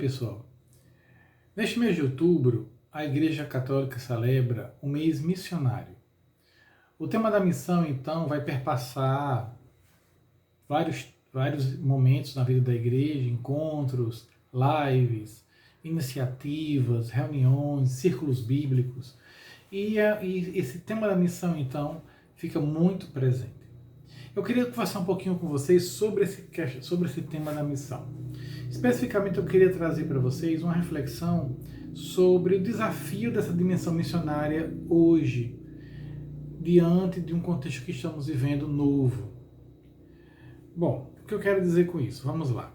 pessoal. Neste mês de outubro, a Igreja Católica celebra o mês missionário. O tema da missão, então, vai perpassar vários momentos na vida da igreja, encontros, lives, iniciativas, reuniões, círculos bíblicos. E esse tema da missão, então, fica muito presente. Eu queria conversar um pouquinho com vocês sobre esse tema da missão. Especificamente, eu queria trazer para vocês uma reflexão sobre o desafio dessa dimensão missionária hoje, diante de um contexto que estamos vivendo novo. Bom, o que eu quero dizer com isso? Vamos lá.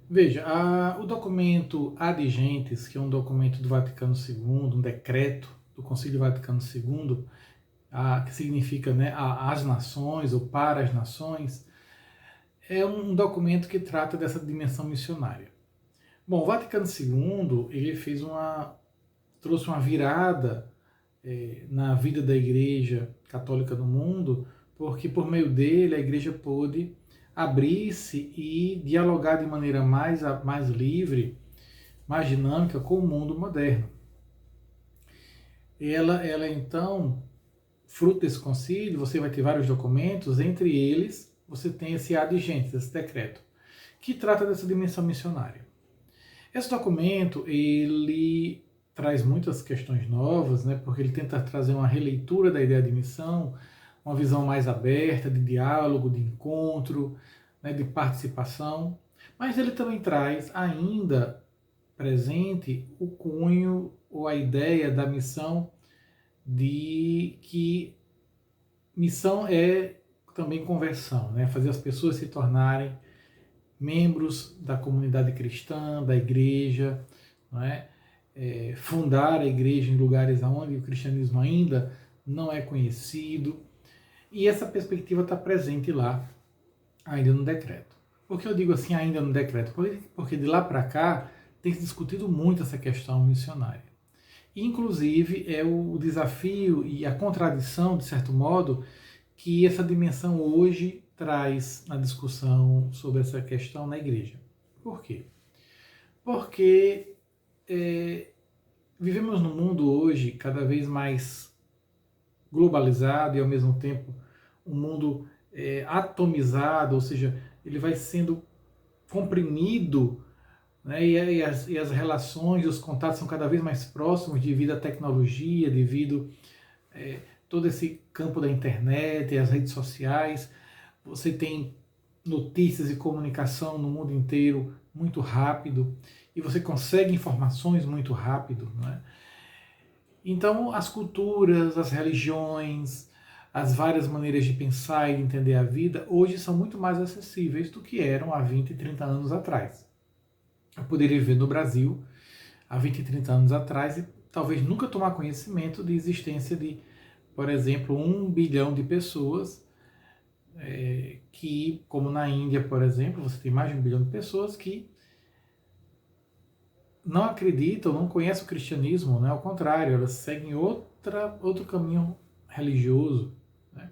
Veja, o documento Ad Gentes, que é um documento do Vaticano II, um decreto do Concílio Vaticano II, que significa, né, as nações ou para as nações, é um documento que trata dessa dimensão missionária. Bom, o Vaticano II ele trouxe uma virada na vida da Igreja Católica no mundo, porque por meio dele a Igreja pôde abrir-se e dialogar de maneira mais livre, mais dinâmica com o mundo moderno. Ela então, fruto desse concílio, você vai ter vários documentos, entre eles você tem esse Ad Gentes, esse decreto, que trata dessa dimensão missionária. Esse documento, ele traz muitas questões novas, né, porque ele tenta trazer uma releitura da ideia de missão, uma visão mais aberta, de diálogo, de encontro, né, de participação, mas ele também traz ainda presente o cunho ou a ideia da missão, de que missão é também conversão, né? Fazer as pessoas se tornarem membros da comunidade cristã, da igreja, não é? Fundar a igreja em lugares onde o cristianismo ainda não é conhecido. E essa perspectiva está presente lá, ainda no decreto. Por que eu digo assim, ainda no decreto? Porque de lá para cá tem se discutido muito essa questão missionária. Inclusive, é o desafio e a contradição, de certo modo, que essa dimensão hoje traz na discussão sobre essa questão na igreja. Por quê? Porque vivemos num mundo hoje cada vez mais globalizado e, ao mesmo tempo, um mundo atomizado, ou seja, ele vai sendo comprimido, né, e as relações, os contatos são cada vez mais próximos devido à tecnologia, devido todo esse campo da internet e as redes sociais. Você tem notícias e comunicação no mundo inteiro muito rápido e você consegue informações muito rápido, não é? Então, as culturas, as religiões, as várias maneiras de pensar e de entender a vida hoje são muito mais acessíveis do que eram há 20, 30 anos atrás. Eu poderia viver no Brasil há 20, 30 anos atrás e talvez nunca tomar conhecimento de existência de, por exemplo, 1 bilhão de pessoas que, como na Índia, por exemplo, você tem mais de 1 bilhão de pessoas que não acreditam, não conhecem o cristianismo, né? Ao contrário, elas seguem outro caminho religioso, né?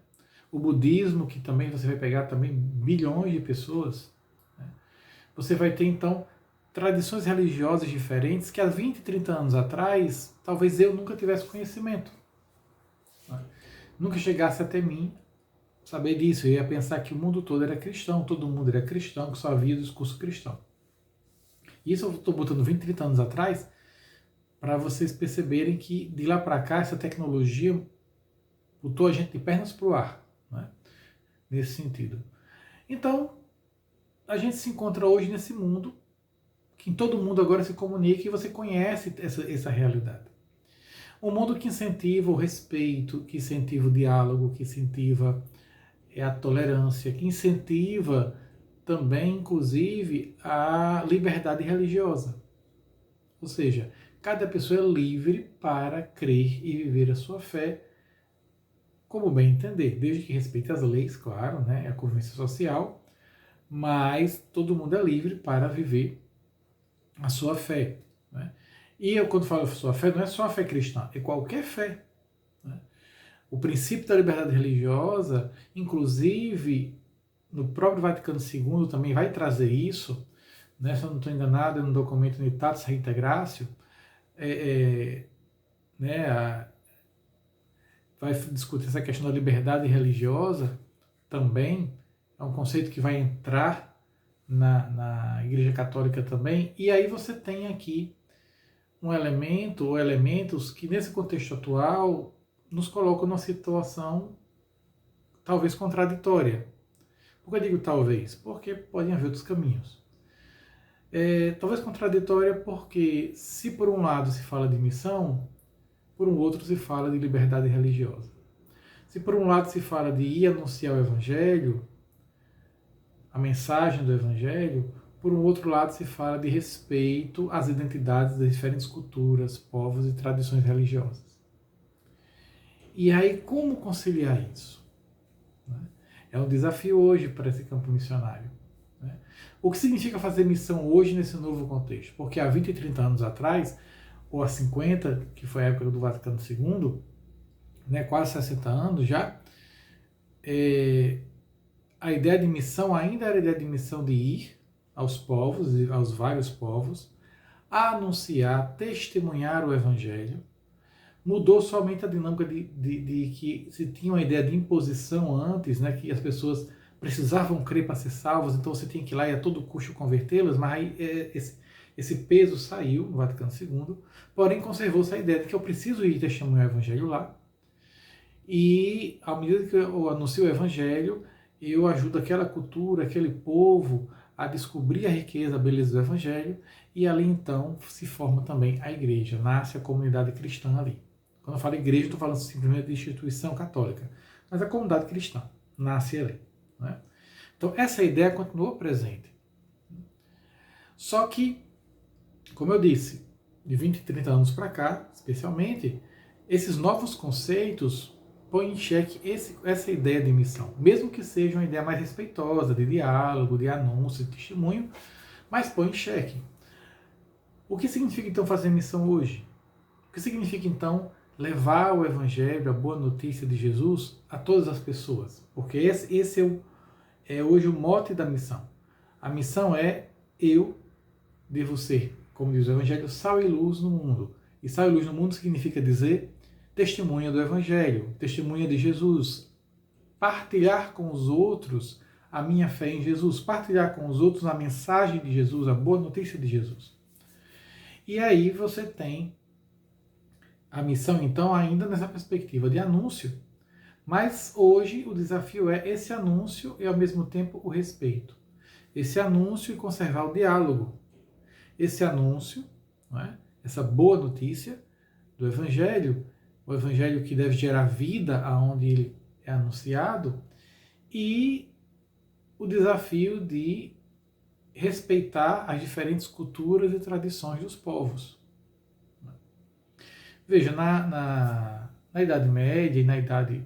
O budismo, que também você vai pegar também bilhões de pessoas, né? Você vai ter, então, tradições religiosas diferentes que há 20, 30 anos atrás, talvez eu nunca tivesse conhecimento, né? Nunca chegasse até mim saber disso. Eu ia pensar que o mundo todo era cristão, todo mundo era cristão, que só havia o discurso cristão. Isso eu estou botando 20, 30 anos atrás para vocês perceberem que de lá para cá essa tecnologia botou a gente de pernas para o ar, né? Nesse sentido. Então, a gente se encontra hoje nesse mundo que todo mundo agora se comunica e você conhece essa realidade. Um mundo que incentiva o respeito, que incentiva o diálogo, que incentiva a tolerância, que incentiva também, inclusive, a liberdade religiosa. Ou seja, cada pessoa é livre para crer e viver a sua fé como bem entender, desde que respeite as leis, claro, né, a convivência social, mas todo mundo é livre para viver a sua fé, né? E eu, quando falo sua fé, não é só a fé cristã, é qualquer fé, né? O princípio da liberdade religiosa, inclusive, no próprio Vaticano II também vai trazer isso, né, se eu não estou enganado, no documento Unitatis Reintegratio, né, vai discutir essa questão da liberdade religiosa também, é um conceito que vai entrar na Igreja Católica também, e aí você tem aqui um elemento ou elementos que nesse contexto atual nos colocam numa situação talvez contraditória. Por que eu digo talvez? Porque podem haver outros caminhos. Talvez contraditória porque se por um lado se fala de missão, por um outro se fala de liberdade religiosa. Se por um lado se fala de ir anunciar o Evangelho, a mensagem do Evangelho, por um outro lado se fala de respeito às identidades das diferentes culturas, povos e tradições religiosas. E aí, como conciliar isso? É um desafio hoje para esse campo missionário. O que significa fazer missão hoje nesse novo contexto? Porque há 20 e 30 anos atrás, ou há 50, que foi a época do Vaticano II, né, quase 60 anos já, a ideia de missão ainda era a ideia de missão de ir aos povos, aos vários povos, a anunciar, testemunhar o Evangelho. Mudou somente a dinâmica de que se tinha uma ideia de imposição antes, né, que as pessoas precisavam crer para ser salvas, então você tinha que ir lá e a todo custo convertê-las, mas aí esse peso saiu no Vaticano II, porém conservou-se a ideia de que eu preciso ir testemunhar o Evangelho lá, e à medida que eu anuncio o Evangelho, eu ajudo aquela cultura, aquele povo a descobrir a riqueza, a beleza do Evangelho, e ali então se forma também a igreja, nasce a comunidade cristã ali. Quando eu falo igreja, estou falando simplesmente de instituição católica, mas a comunidade cristã nasce ali. Né? Então essa ideia continuou presente. Só que, como eu disse, de 20 e 30 anos para cá, especialmente, esses novos conceitos põem em xeque essa ideia de missão, mesmo que seja uma ideia mais respeitosa, de diálogo, de anúncio, de testemunho, mas põe em xeque. O que significa então fazer missão hoje? O que significa então levar o Evangelho, a boa notícia de Jesus a todas as pessoas? Porque esse é hoje o mote da missão. A missão é eu devo ser, como diz o Evangelho, sal e luz no mundo. E sal e luz no mundo significa dizer testemunha do Evangelho, testemunha de Jesus, partilhar com os outros a minha fé em Jesus, partilhar com os outros a mensagem de Jesus, a boa notícia de Jesus. E aí você tem a missão, então, ainda nessa perspectiva de anúncio, mas hoje o desafio é esse anúncio e, ao mesmo tempo, o respeito. Esse anúncio e conservar o diálogo. Esse anúncio, não é? Essa boa notícia do Evangelho, o Evangelho que deve gerar vida aonde ele é anunciado, e o desafio de respeitar as diferentes culturas e tradições dos povos. Veja, na Idade Média e na Idade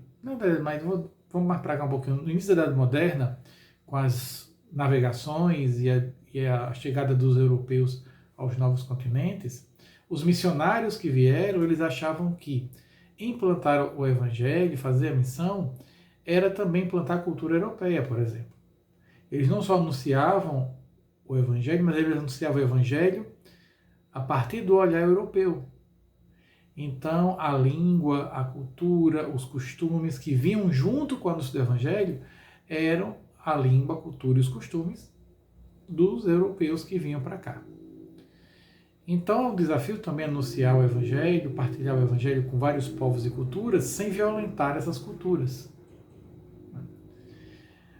mais, vamos mais para cá um pouquinho, no início da Idade Moderna, com as navegações e a chegada dos europeus aos novos continentes, os missionários que vieram, eles achavam que implantar o Evangelho, fazer a missão, era também implantar a cultura europeia, por exemplo. Eles não só anunciavam o Evangelho, mas eles anunciavam o Evangelho a partir do olhar europeu. Então, a língua, a cultura, os costumes que vinham junto com o anúncio do Evangelho eram a língua, a cultura e os costumes dos europeus que vinham para cá. Então, o desafio também é anunciar o Evangelho, partilhar o Evangelho com vários povos e culturas, sem violentar essas culturas.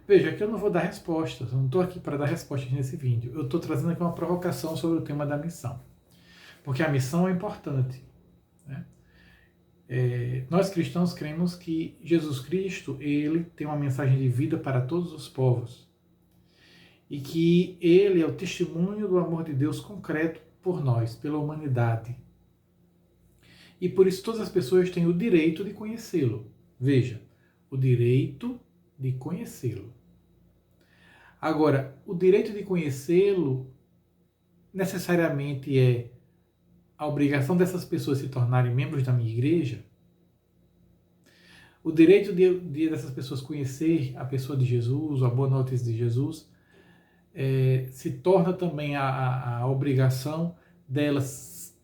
Veja, aqui eu não vou dar respostas, eu não estou aqui para dar respostas nesse vídeo. Eu estou trazendo aqui uma provocação sobre o tema da missão. Porque a missão é importante. Né? Nós cristãos cremos que Jesus Cristo, ele tem uma mensagem de vida para todos os povos. E que ele é o testemunho do amor de Deus concreto por nós, pela humanidade. E por isso todas as pessoas têm o direito de conhecê-lo. Veja, o direito de conhecê-lo. Agora, o direito de conhecê-lo necessariamente é a obrigação dessas pessoas se tornarem membros da minha igreja? O direito dessas pessoas conhecer a pessoa de Jesus, a boa notícia de Jesus, se torna também a obrigação delas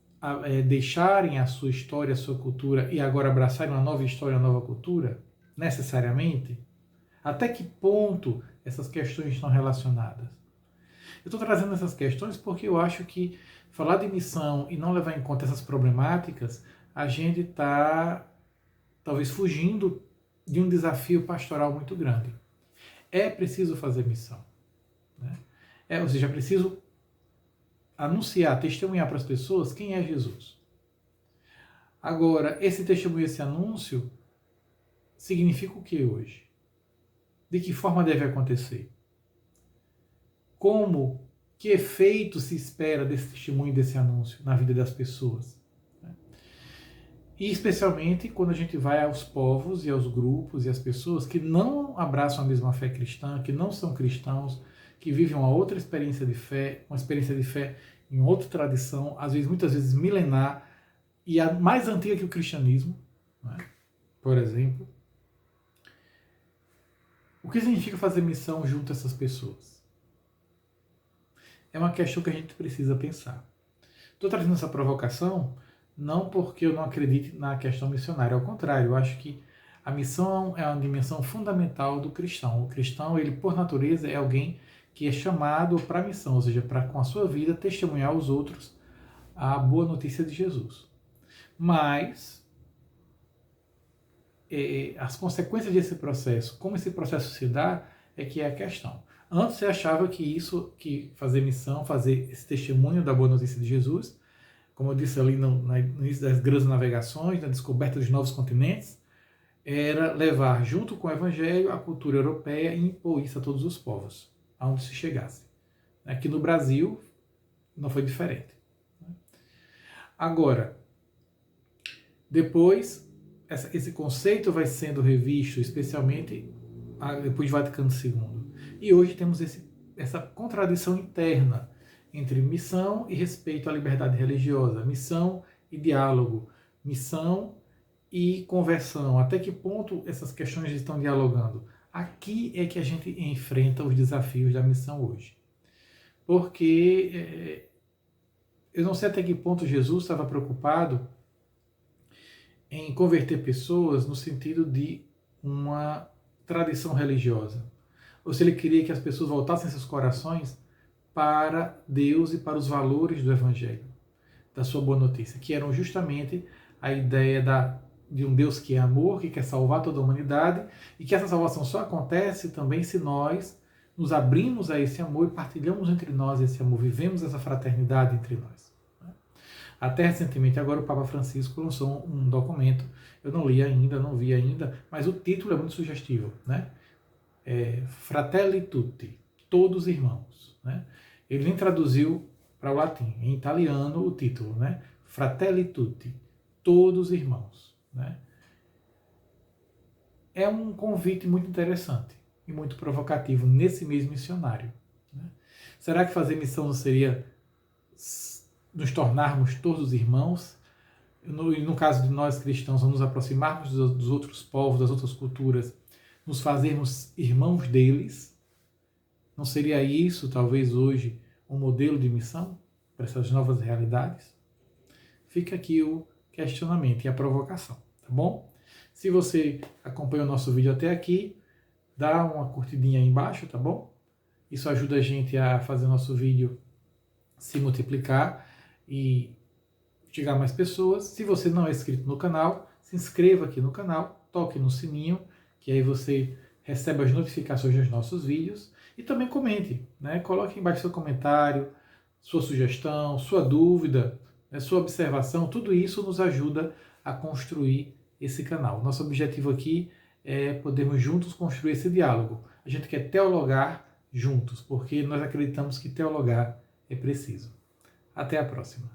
deixarem a sua história, a sua cultura e agora abraçarem uma nova história, uma nova cultura, necessariamente? Até que ponto essas questões estão relacionadas? Eu estou trazendo essas questões porque eu acho que falar de missão e não levar em conta essas problemáticas, a gente está talvez fugindo de um desafio pastoral muito grande. É preciso fazer missão, né? Ou seja, é preciso anunciar, testemunhar para as pessoas quem é Jesus. Agora, esse testemunho, esse anúncio, significa o que hoje? De que forma deve acontecer? Como, que efeito se espera desse testemunho, desse anúncio na vida das pessoas? E especialmente quando a gente vai aos povos e aos grupos e às pessoas que não abraçam a mesma fé cristã, que não são cristãos, que vivem uma outra experiência de fé, uma experiência de fé em outra tradição, às vezes, muitas vezes milenar, e a mais antiga que o cristianismo, né? Por exemplo. O que significa fazer missão junto a essas pessoas? É uma questão que a gente precisa pensar. Estou trazendo essa provocação não porque eu não acredite na questão missionária, ao contrário, eu acho que a missão é uma dimensão fundamental do cristão. O cristão, ele por natureza, é alguém que é chamado para a missão, ou seja, para com a sua vida testemunhar aos outros a boa notícia de Jesus. Mas as consequências desse processo, como esse processo se dá, é que é a questão. Antes você achava que fazer missão, fazer esse testemunho da boa notícia de Jesus, como eu disse ali no início das grandes navegações, na descoberta dos novos continentes, era levar junto com o Evangelho a cultura europeia e impor isso a todos os povos, aonde se chegasse. Aqui no Brasil não foi diferente. Agora, depois, esse conceito vai sendo revisto, especialmente depois de Vaticano II. E hoje temos essa contradição interna entre missão e respeito à liberdade religiosa, missão e diálogo, missão e conversão. Até que ponto essas questões estão dialogando? Aqui é que a gente enfrenta os desafios da missão hoje. Porque eu não sei até que ponto Jesus estava preocupado em converter pessoas no sentido de uma tradição religiosa. Ou se ele queria que as pessoas voltassem seus corações para Deus e para os valores do Evangelho, da sua boa notícia, que eram justamente a ideia de um Deus que é amor, que quer salvar toda a humanidade, e que essa salvação só acontece também se nós nos abrimos a esse amor e partilhamos entre nós esse amor, vivemos essa fraternidade entre nós. Até recentemente, agora o Papa Francisco lançou um documento, eu não li ainda, não vi ainda, mas o título é muito sugestivo, né? Fratelli Tutti, todos irmãos, né? Ele nem traduziu para o latim, em italiano o título, né? Fratelli Tutti, todos irmãos, né? É um convite muito interessante e muito provocativo nesse mês missionário, né? Será que fazer missão não seria nos tornarmos todos irmãos? No caso de nós cristãos, nos aproximarmos dos outros povos, das outras culturas, nos fazermos irmãos deles? Não seria isso, talvez hoje, um modelo de missão para essas novas realidades? Fica aqui o questionamento e a provocação, tá bom? Se você acompanha o nosso vídeo até aqui, dá uma curtidinha aí embaixo, tá bom? Isso ajuda a gente a fazer nosso vídeo se multiplicar e chegar a mais pessoas. Se você não é inscrito no canal, se inscreva aqui no canal, toque no sininho, que aí você recebe as notificações dos nossos vídeos. E também comente, né? Coloque embaixo seu comentário, sua sugestão, sua dúvida, né? Sua observação. Tudo isso nos ajuda a construir esse canal. Nosso objetivo aqui é podermos juntos construir esse diálogo. A gente quer teologar juntos, porque nós acreditamos que teologar é preciso. Até a próxima.